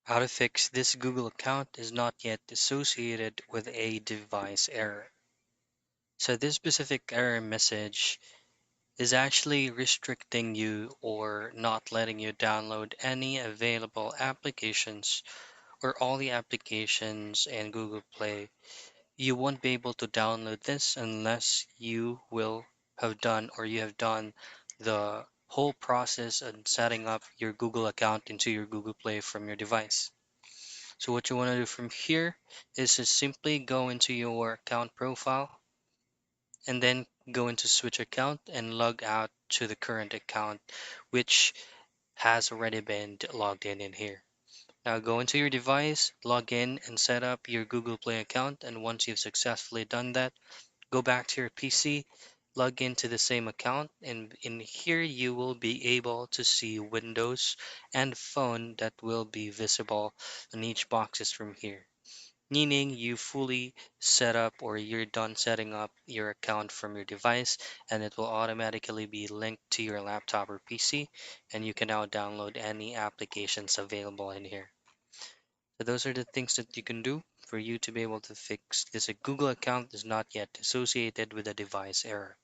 How to fix this Google account is not yet associated with a device error. So this specific error message is actually restricting you or not letting you download any available applications or all the applications in Google Play. You won't be able to download this unless you will have done or you have done the whole process of setting up your Google account into your Google Play from your device. So what you want to do from here is to simply go into your account profile and then go into switch account and log out to the current account which has already been logged in here. Now go into your device, log in and set up your Google Play account, and once you've successfully done that, go back to your PC, log into the same account, and in here you will be able to see Windows and phone that will be visible on each boxes from here, meaning you fully set up or you're done setting up your account from your device, and it will automatically be linked to your laptop or PC, and you can now download any applications available in here. So those are the things that you can do for you to be able to fix this. A Google account is not yet associated with a device error.